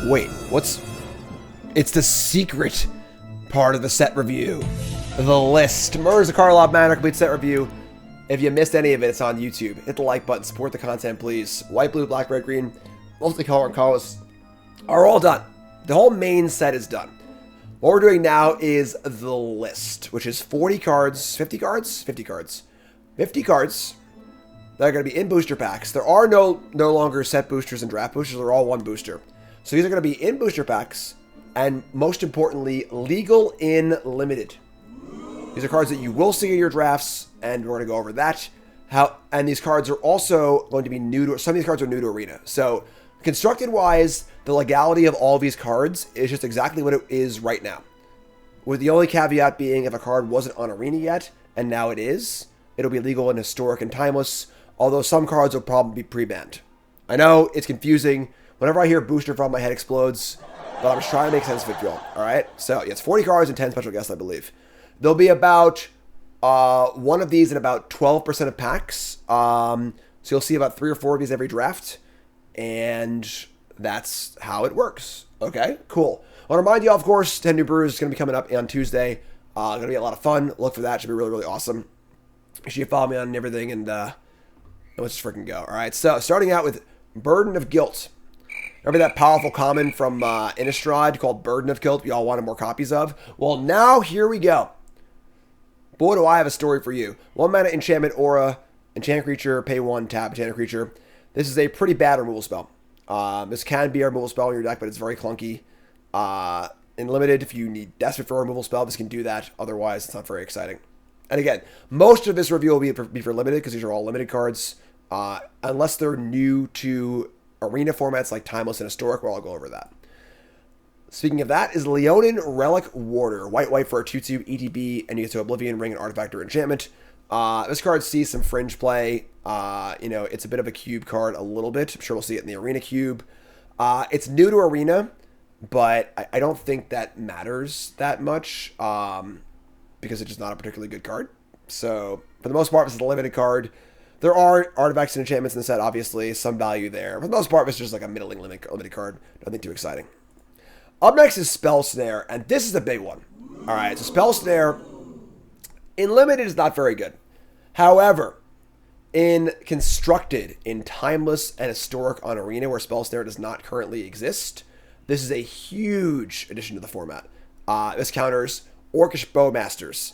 Wait, what's... It's the secret part of the set review. The list. Murders at Karlov Manor complete set review. If you missed any of it, it's on YouTube. Hit the like button. Support the content, please. White, blue, black, red, green. Mostly color and colors are all done. The whole main set is done. What we're doing now is the list, which is 40 cards, 50 cards? 50 cards. 50 cards that are going to be in booster packs. There are no longer set boosters and draft boosters. They're all one booster. So these are going to be in booster packs, and most importantly, legal in limited. These are cards that you will see in your drafts, and we're going to go over that. And these cards are also going to be new to... Some of these cards are new to Arena. So, constructed-wise, the legality of all of these cards is just exactly what it is right now. With the only caveat being if a card wasn't on Arena yet, and now it is, it'll be legal in Historic and Timeless, although some cards will probably be pre-banned. I know, it's confusing. Whenever I hear booster from, my head explodes, but I'm just trying to make sense of it for y'all. Alright? So, yeah, it's 40 cards and 10 special guests, I believe. There'll be about one of these in about 12% of packs. So you'll see about 3 or 4 of these every draft. And that's how it works. Okay, cool. I want to remind you all, of course, 10 New Brews is going to be coming up on Tuesday. Going to be a lot of fun. Look for that. Should be really, really awesome. Make sure you follow me on everything, and let's just freaking go. All right, so starting out with Burden of Guilt. Remember that powerful common from Innistrad called Burden of Guilt we all wanted more copies of? Well, now here we go. Boy, do I have a story for you. 1 mana enchantment aura, enchant creature, pay 1, tap, enchant creature. This is a pretty bad removal spell. This can be a removal spell in your deck, but it's very clunky. In limited, if you need desperate for a removal spell, this can do that. Otherwise, it's not very exciting. And again, most of this review will be for limited, because these are all limited cards. Unless they're new to Arena formats like Timeless and Historic, where I'll go over that. Speaking of that, is Leonin Relic Warder. White for a 2/2 ETB, and you get to Oblivion Ring and Artifact or Enchantment. This card sees some fringe play. It's a bit of a cube card a little bit. I'm sure we'll see it in the Arena cube. It's new to Arena, but I don't think that matters that much because it's just not a particularly good card. So, for the most part, this is a limited card. There are artifacts and enchantments in the set, obviously. Some value there. For the most part, it's just like a middling limited card. Nothing too exciting. Up next is Spell Snare, and this is a big one. Alright, so Spell Snare in limited is not very good. However, in constructed, in Timeless and Historic on Arena, where Spell Snare does not currently exist, this is a huge addition to the format. This counters Orcish Bowmasters.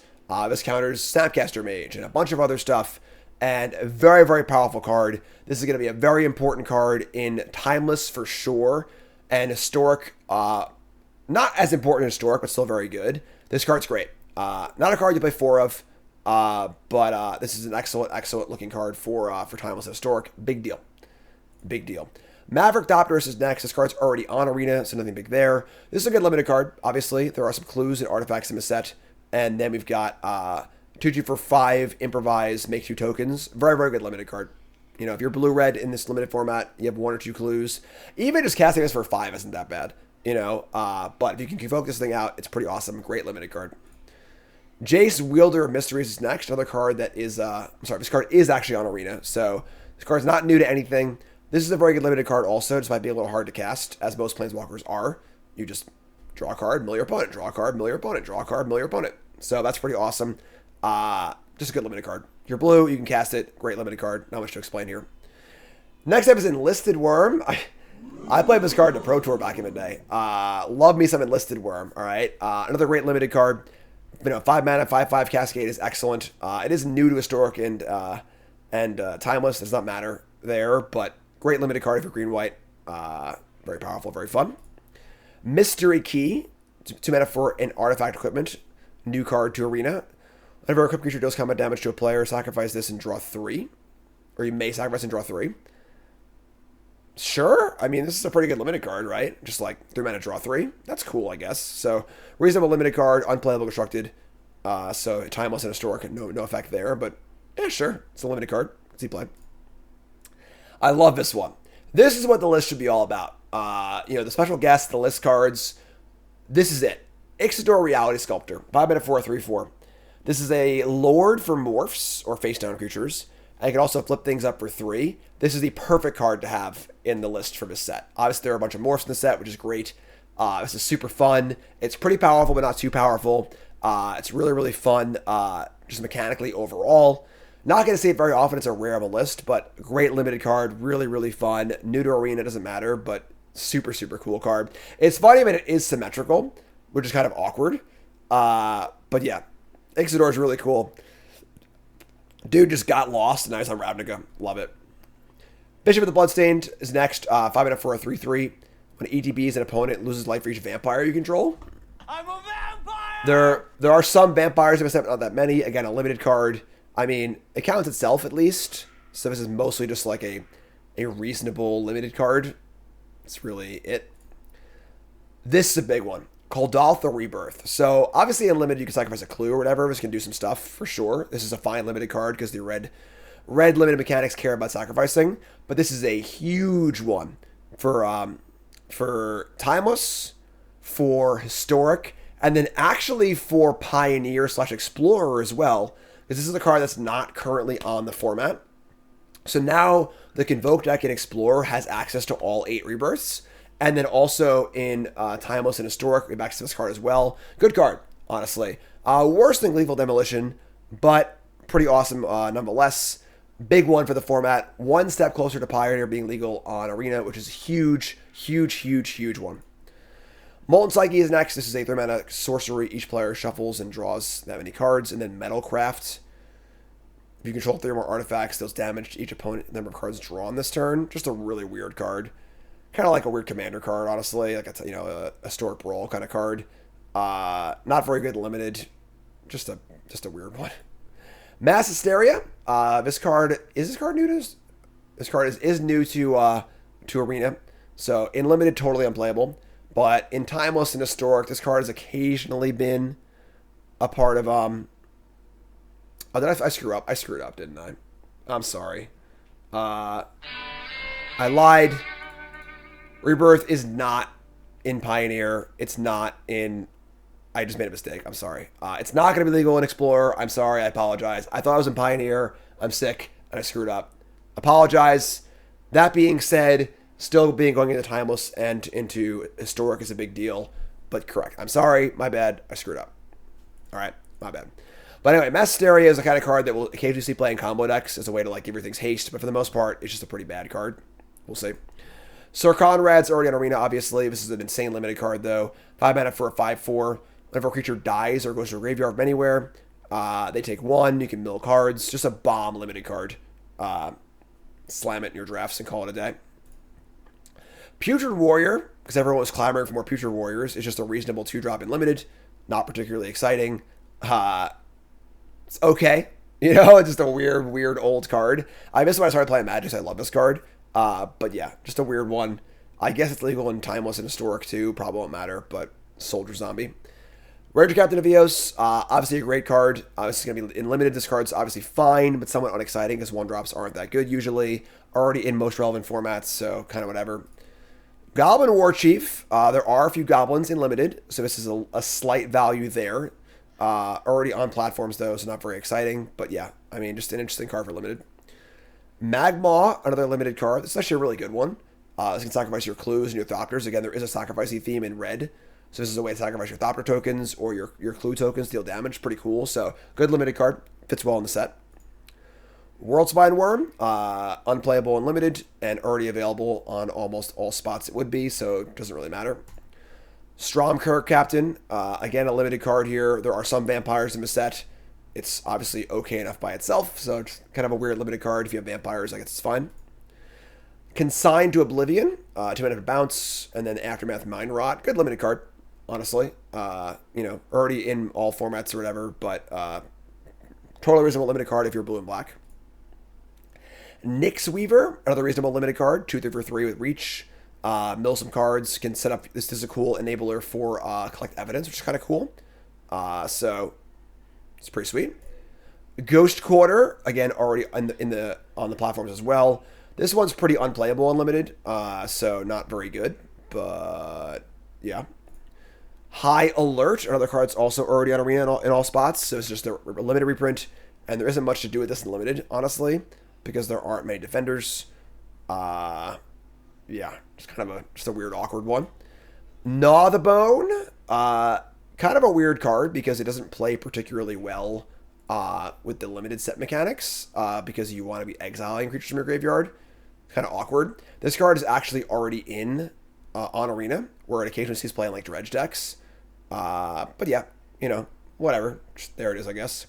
This counters Snapcaster Mage and a bunch of other stuff. And a very, very powerful card. This is going to be a very important card in Timeless for sure. And Historic, not as important as Historic, but still very good. This card's great. Not a card you play 4 of, but this is an excellent, excellent looking card for Timeless and Historic. Big deal. Big deal. Maverick Dopterus is next. This card's already on Arena, so nothing big there. This is a good limited card, obviously. There are some clues and artifacts in the set. And then we've got 2/2 for 5, improvise, make 2 tokens. Very, very good limited card. You know, if you're blue-red in this limited format, you have 1 or 2 clues. Even just casting this for 5 isn't that bad. You know, but if you can convoke this thing out, it's pretty awesome. Great limited card. Jace, Wielder of Mysteries is next. Another card that is, this card is actually on Arena. So this card's not new to anything. This is a very good limited card also. Just might be a little hard to cast, as most Planeswalkers are. You just draw a card, mill your opponent. Draw a card, mill your opponent. Draw a card, mill your opponent. So that's pretty awesome. Just a good limited card. If you're blue, you can cast it. Great limited card. Not much to explain here. Next up is Enlisted Worm. I played this card in the Pro Tour back in the day. Love me some Enlisted Worm. All right. Another great limited card. 5 mana, 5/5 Cascade is excellent. It is new to Historic and Timeless. It does not matter there, but great limited card if you're green-white. Very powerful, very fun. Mystery Key. 2 mana for an artifact equipment. New card to Arena. Whenever a equipped creature deals combat damage to a player, sacrifice this and draw 3. Or you may sacrifice and draw 3. Sure. I mean, this is a pretty good limited card, right? Just like 3 mana, draw 3. That's cool, I guess. So, reasonable limited card, unplayable constructed. So, Timeless and Historic, no effect there. But, yeah, sure. It's a limited card. See play. I love this one. This is what the list should be all about. The special guests, the list cards. This is it. Ixidor Reality Sculptor. 5 mana, 4/3/4. This is a Lord for morphs, or face down creatures. and you can also flip things up for 3. This is the perfect card to have in the list for this set. Obviously, there are a bunch of morphs in the set, which is great. This is super fun. It's pretty powerful, but not too powerful. It's really, really fun, just mechanically overall. Not going to see it very often. It's a rare of a list, but great limited card. Really, really fun. New to Arena, doesn't matter, but super, super cool card. It's funny, but it is symmetrical, which is kind of awkward. But yeah, Ixidor is really cool. Dude just got lost, and now he's on Ravnica. Love it. Bishop of the Bloodstained is next. 5 mana for a 3/3. When ETBs an opponent loses life for each vampire you control. I'm a vampire! There are some vampires, but not that many. Again, a limited card. I mean, it counts itself at least. So this is mostly just like a reasonable limited card. That's really it. This is a big one. Kuldalth the Rebirth. So obviously in limited you can sacrifice a clue or whatever. This can do some stuff for sure. This is a fine limited card because the red limited mechanics care about sacrificing. But this is a huge one for Timeless, for Historic, and then actually for Pioneer / Explorer as well. Because this is a card that's not currently on the format. So now the Convoke deck in Explorer has access to all 8 rebirths. And then also in Timeless and Historic, we have access to this card as well. Good card, honestly. Worse than Gleeful Demolition, but pretty awesome nonetheless. Big one for the format. One step closer to Pioneer being legal on Arena, which is a huge, huge, huge, huge one. Molten Psyche is next. This is a 3 mana sorcery. Each player shuffles and draws that many cards. And then Metalcraft. If you control 3 or more artifacts, those damage each opponent number of cards drawn this turn. Just a really weird card. Kind of like a weird commander card, honestly. Like a Historic Brawl kind of card. Not very good limited. Just a weird one. Mass Hysteria. This card new to this card is new to Arena. So in limited, totally unplayable. But in Timeless and Historic, this card has occasionally been a part of oh, did I screw up? I screwed up, didn't I? I'm sorry. I lied. Rebirth is not in Pioneer. It's not in... I just made a mistake. I'm sorry. It's not going to be legal in Explorer. I'm sorry. I apologize. I thought I was in Pioneer. I'm sick, and I screwed up. Apologize. That being said, still going into Timeless and into Historic is a big deal, but correct. I'm sorry. My bad. I screwed up. All right. My bad. But anyway, Mass Hysteria is the kind of card that we'll occasionally see play in combo decks as a way to like give your things haste, but for the most part, it's just a pretty bad card. We'll see. Sir Conrad's already on Arena, obviously. This is an insane limited card, though. 5 mana for a 5/4. Whenever a creature dies or goes to a graveyard from anywhere, they take 1. You can mill cards. Just a bomb limited card. Slam it in your drafts and call it a day. Putrid Warrior, because everyone was clamoring for more Putrid Warriors, is just a reasonable 2-drop in limited. Not particularly exciting. It's okay. You know, it's just a weird old card. I miss when I started playing Magic, so I love this card. But yeah, just a weird one. I guess it's legal in Timeless and Historic too. Probably won't matter, but Soldier Zombie. Ranger Captain of Eos, obviously a great card. This is going to be in limited. This card's obviously fine, but somewhat unexciting because 1-drops aren't that good usually. Already in most relevant formats, so kind of whatever. Goblin War Chief. There are a few goblins in limited, so this is a slight value there. Already on platforms though, so not very exciting. But yeah, I mean, just an interesting card for limited. Magmaw, another limited card. This is actually a really good one. This can sacrifice your clues and your Thopters. Again, there is a sacrificey theme in red. So this is a way to sacrifice your Thopter tokens or your clue tokens, deal damage. Pretty cool. So good limited card. Fits well in the set. Worldspine Worm, unplayable and limited, and already available on almost all spots it would be, so it doesn't really matter. Stromkirk Captain, again a limited card here. There are some vampires in the set. It's obviously okay enough by itself, so it's kind of a weird limited card. If you have vampires, I guess it's fine. Consigned to Oblivion, 2 mana to bounce, and then Aftermath Mind Rot. Good limited card, honestly. You know, already in all formats or whatever, but totally reasonable limited card if you're blue and black. Nyx Weaver, another reasonable limited card, 2/3 for 3 with reach. Mill some cards, can set up, this is a cool enabler for collect evidence, which is kind of cool. So it's pretty sweet. Ghost Quarter, again, already on the platforms as well. This one's pretty unplayable unlimited, so not very good, but yeah. High Alert, another card's also already on Arena in all spots, so it's just a limited reprint, and there isn't much to do with this in limited, honestly. because there aren't many defenders. Yeah, just kind of a weird, awkward one. Gnaw the Bone, kind of a weird card because it doesn't play particularly well with the limited set mechanics because you want to be exiling creatures from your graveyard. Kind of awkward. This card is actually already in on Arena, where it occasionally sees play in like dredge decks. But yeah, you know, whatever. Just, there it is, I guess.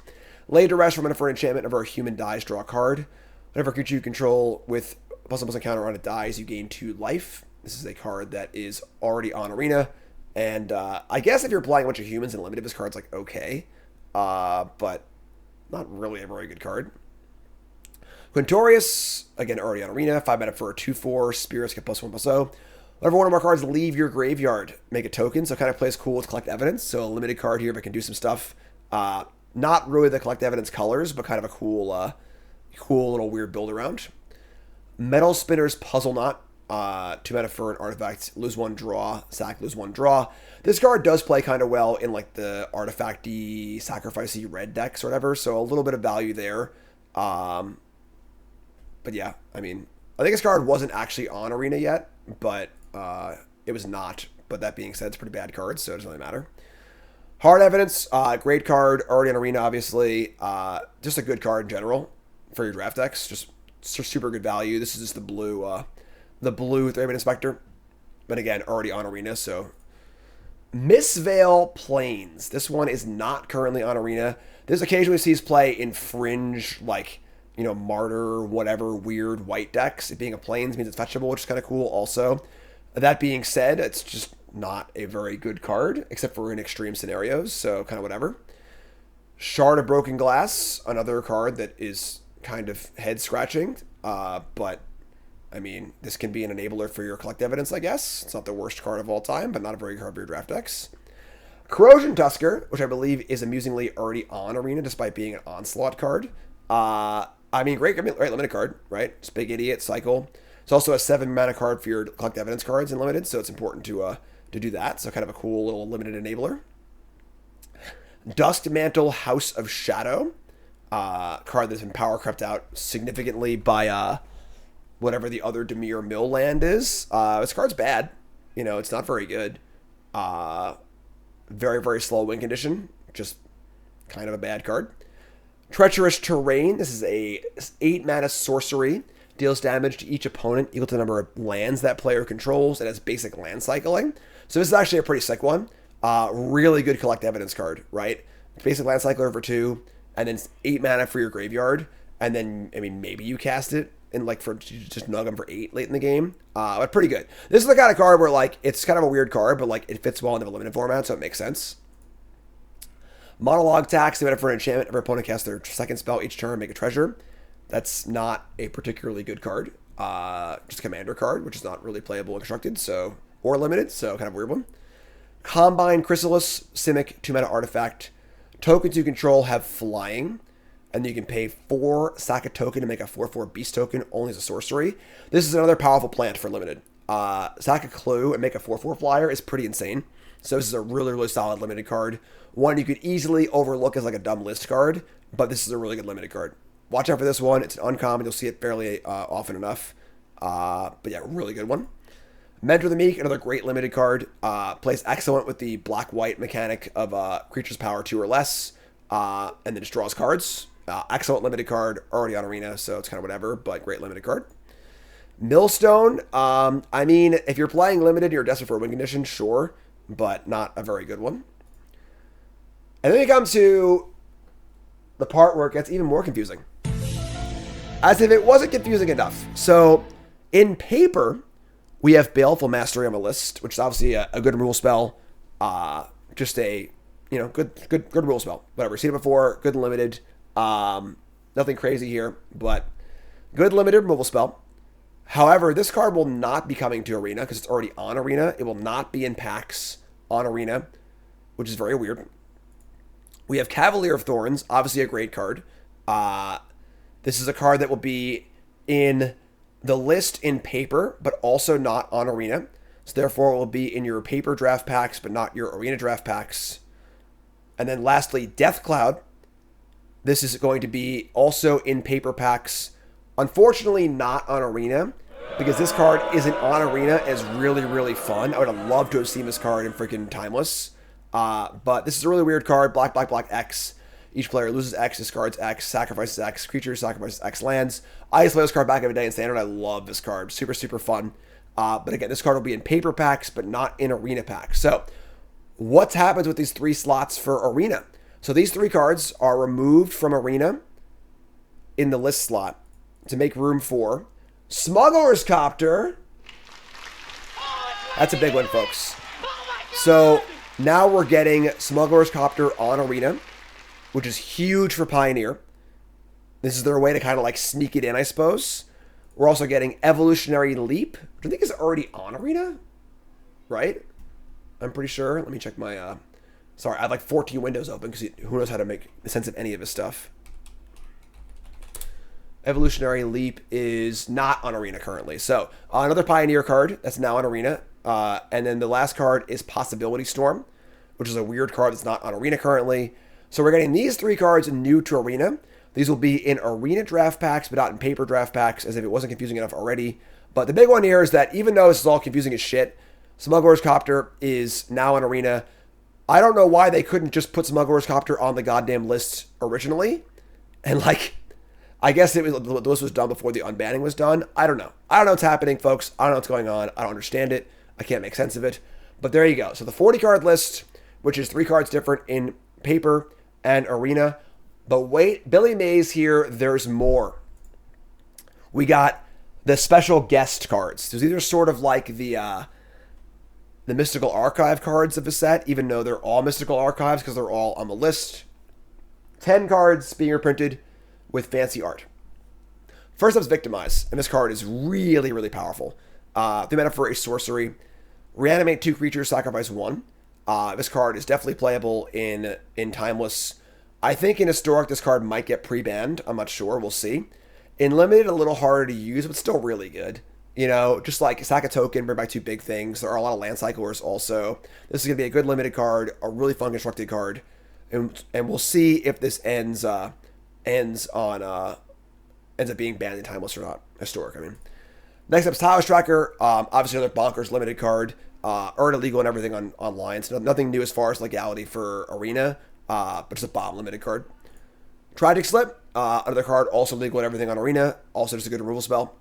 Lay Duress for an enchantment. Whenever a human dies, draw a card. Whenever a creature you control with +1/+1 counter on it dies, you gain 2 life. This is a card that is already on Arena. And I guess if you're playing a bunch of humans in limited, this card's like okay. But not really a very good card. Quintorius, again, already on Arena. 5 mana for a 2/4. Spirits get +1/+0. Whenever one of our cards leave your graveyard, make a token. So it kind of plays cool with Collect Evidence. So a limited card here, but can do some stuff. Not really the Collect Evidence colors, but kind of a cool, cool little weird build around. Metal Spinner's Puzzle Knot. 2 mana for an artifact. Lose 1, draw. Sack, lose 1, draw. This card does play kind of well in like the artifacty, sacrificey red decks or whatever. So a little bit of value there. But yeah, I mean, I think this card wasn't actually on Arena yet, but it was not. But that being said, it's a pretty bad card, so it doesn't really matter. Hard Evidence, great card, already on Arena, obviously. Just a good card in general for your draft decks. Just super good value. This is just the blue 3-mana Inspector. But again, already on Arena, so. Mistveil Plains. This one is not currently on Arena. This occasionally sees play in fringe, like, you know, Martyr, whatever, weird white decks. It being a Plains means it's fetchable, which is kind of cool also. That being said, it's just not a very good card, except for in extreme scenarios, so kind of whatever. Shard of Broken Glass, another card that is kind of head-scratching, but, I mean, this can be an enabler for your Collect Evidence, I guess. It's not the worst card of all time, but not a very good card for your draft decks. Corrosion Tusker, which I believe is amusingly already on Arena, despite being an Onslaught card. I mean, great limited card, right? It's Big Idiot, Cycle. It's also a 7-mana card for your Collect Evidence cards in limited, so it's important to do that. So kind of a cool little limited enabler. Duskmantle House of Shadow, card that's been power crept out significantly by whatever the other Dimir Mill land is. This card's bad. You know, it's not very good. Very, very slow win condition. Just kind of a bad card. Treacherous Terrain. This is a 8-mana sorcery. Deals damage to each opponent equal to the number of lands that player controls. It has basic land cycling. So this is actually a pretty sick one. Really good Collect Evidence card, right? Basic land cycler for 2, and then 8 mana for your graveyard. And then, I mean, maybe you cast it and like for just nug them for 8 late in the game. But pretty good. This is the kind of card where like it's kind of a weird card, but like it fits well into the limited format, so it makes sense. Monologue Tax, for an enchantment. Every opponent casts their second spell each turn, make a treasure. That's not a particularly good card. Just a commander card, which is not really playable and constructed, so or limited, so kind of a weird one. Combine Chrysalis, Simic, 2-mana artifact. Tokens you control have flying, and you can pay 4, sack a token to make a 4/4 beast token only as a sorcery. This is another powerful plant for limited. Sack a clue and make a 4/4 flyer is pretty insane. So this is a really, really solid limited card. One you could easily overlook as like a dumb list card, but this is a really good limited card. Watch out for this one. It's an uncommon. You'll see it fairly often enough. But yeah, really good one. Mentor the Meek, another great limited card. Plays excellent with the black-white mechanic of creature's power 2 or less, and then just draws cards. Excellent limited card, already on Arena, so it's kind of whatever, but great limited card. Millstone, I mean, if you're playing limited and you're desperate for a win condition, sure, but not a very good one. And then we come to the part where it gets even more confusing. As if it wasn't confusing enough. So, in paper, we have Baleful Mastery on the list, which is obviously a good removal spell. Just a, you know, good removal spell. Whatever, seen it before, good and limited. Nothing crazy here, but good limited removal spell. However, this card will not be coming to Arena because it's already on Arena. It will not be in packs on Arena, which is very weird. We have Cavalier of Thorns, obviously a great card. This is a card that will be in the list in paper, but also not on Arena. So therefore, it will be in your paper draft packs, but not your Arena draft packs. And then lastly, Death Cloud. This is going to be also in paper packs Unfortunately, not on Arena, because this card isn't on Arena is really, really fun. I would have loved to have seen this card in freaking Timeless. But this is a really weird card. Black, black, black, X. Each player loses X, discards X, sacrifices X, creatures, sacrifices X lands. I used to play this card back every day in Standard. I love this card. Super, super fun. But again, this card will be in paper packs, but not in Arena packs. So what happens with these 3 slots for Arena? So these 3 cards are removed from Arena in the list slot to make room for Smuggler's Copter. That's a big one, folks. So now we're getting Smuggler's Copter on Arena, which is huge for Pioneer. This is their way to kind of like sneak it in, I suppose. We're also getting Evolutionary Leap, which I think is already on Arena, right? I'm pretty sure. Let me check my... Sorry, I have like 14 windows open because who knows how to make sense of any of this stuff. Evolutionary Leap is not on Arena currently. So another Pioneer card that's now on Arena. And then the last card is Possibility Storm, which is a weird card that's not on Arena currently. So we're getting these 3 cards new to Arena. These will be in Arena draft packs, but not in paper draft packs, as if it wasn't confusing enough already. But the big one here is that even though this is all confusing as shit, Smuggler's Copter is now in Arena. I don't know why they couldn't just put Smuggler's Copter on the goddamn list originally. And like... I guess the list was done before the unbanning was done. I don't know. I don't know what's happening, folks. I don't know what's going on. I don't understand it. I can't make sense of it. But there you go. So the 40-card list, which is 3 cards different in paper and Arena. But wait, Billy Mays here, there's more. We got the special guest cards. So these are sort of like the Mystical Archive cards of the set, even though they're all Mystical Archives because they're all on the list. 10 cards being reprinted with fancy art. First up is Victimize, and this card is really, really powerful. 3 mana for a sorcery. Reanimate 2 creatures, sacrifice 1. This card is definitely playable in Timeless. I think in Historic, this card might get pre-banned. I'm not sure. We'll see. In Limited, a little harder to use, but still really good. You know, just like sack a token, bring back 2 big things. There are a lot of land cyclers also. This is going to be a good Limited card, a really fun constructed card. And we'll see if this ends up being banned in Timeless or not. Historic, I mean. Next up is Towers Tracker. Obviously another bonkers Limited card. Earned illegal and everything online. So nothing new as far as legality for Arena. But it's a bomb Limited card. Tragic Slip. Another card, also legal and everything on Arena. Also just a good removal spell.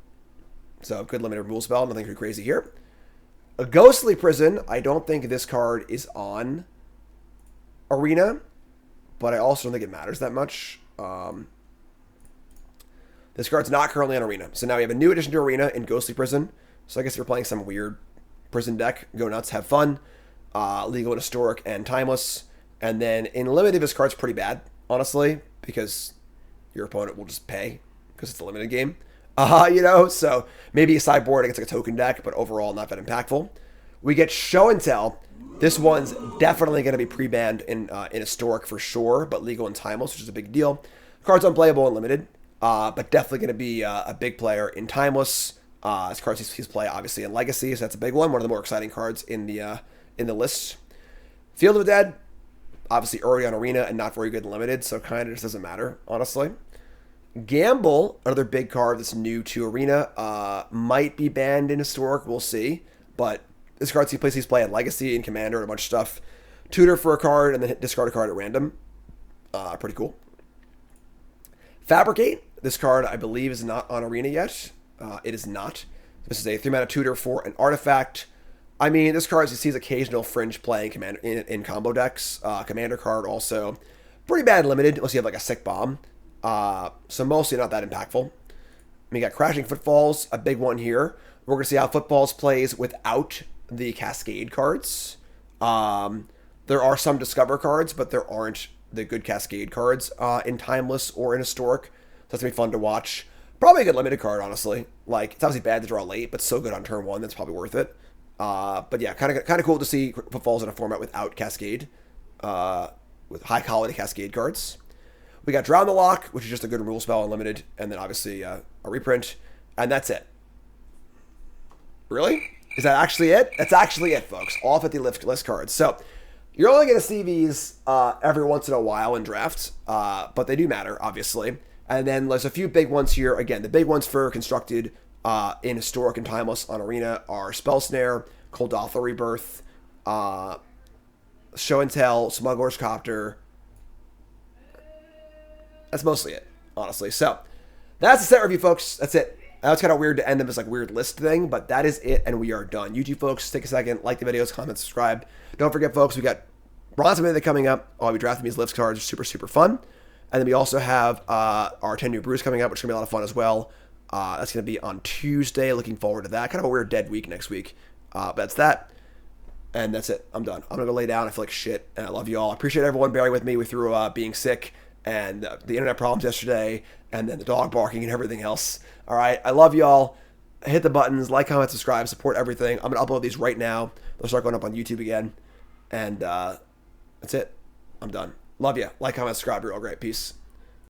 So good Limited removal spell. Nothing too crazy here. A Ghostly Prison. I don't think this card is on Arena. But I also don't think it matters that much. This card's not currently on Arena. So now we have a new addition to Arena in Ghostly Prison. So I guess if you're playing some weird prison deck, go nuts, have fun. Legal and Historic and Timeless. And then in Limited, this card's pretty bad, honestly, because your opponent will just pay because it's a Limited game. You know, so maybe a sideboard against like a token deck, but overall not that impactful. We get Show and Tell. This one's definitely going to be pre-banned in Historic for sure, but legal and Timeless, which is a big deal. The card's unplayable and Limited, but definitely going to be a big player in Timeless. This card he's play obviously in Legacy, so that's a big one. One of the more exciting cards in the list. Field of the Dead, obviously early on Arena and not very good in Limited, so kind of just doesn't matter, honestly. Gamble, another big card that's new to Arena, might be banned in Historic, we'll see, but this card's he's play in Legacy and Commander and a bunch of stuff. Tutor for a card and then discard a card at random. Pretty cool. Fabricate. This card, I believe, is not on Arena yet. It is not. This is a 3-mana tutor for an artifact. I mean, this card sees occasional fringe play in combo decks. Commander card also. Pretty bad Limited, unless you have like a sick bomb. So mostly not that impactful. We got Crashing Footfalls, a big one here. We're going to see how Footfalls plays without the Cascade cards. There are some Discover cards, but there aren't the good Cascade cards in Timeless or in Historic. So that's going to be fun to watch. Probably a good Limited card, honestly. Like, it's obviously bad to draw late, but so good on turn 1, that's probably worth it. But yeah, kind of cool to see Footfalls in a format without Cascade. With high-quality Cascade cards. We got Drown the Lock, which is just a good rule spell Unlimited, and then obviously a reprint, and that's it. Really? Is that actually it? That's actually it, folks. All 50 list cards. So you're only going to see these every once in a while in drafts, but they do matter, obviously. And then there's a few big ones here. Again, the big ones for Constructed in Historic and Timeless on Arena are Spell Snare, Koldathel Rebirth, Show and Tell, Smuggler's Copter. That's mostly it, honestly. So that's the set review, folks. That's it. That's kind of weird to end them as like weird list thing, but that is it, and we are done. YouTube folks, take a second, like the videos, comment, subscribe. Don't forget, folks, we got Bronze Minute coming up. I'll be drafting these lifts cards, super, super fun. And then we also have our 10 new brews coming up, which is going to be a lot of fun as well. That's going to be on Tuesday. Looking forward to that. Kind of a weird dead week next week. But that's that. And that's it. I'm done. I'm going to go lay down. I feel like shit. And I love you all. I appreciate everyone bearing with me through being sick and the internet problems yesterday and then the dog barking and everything else. All right. I love you all. Hit the buttons. Like, comment, subscribe. Support everything. I'm going to upload these right now. They'll start going up on YouTube again. And that's it. I'm done. Love you. Like, comment, subscribe. You're all great. Peace.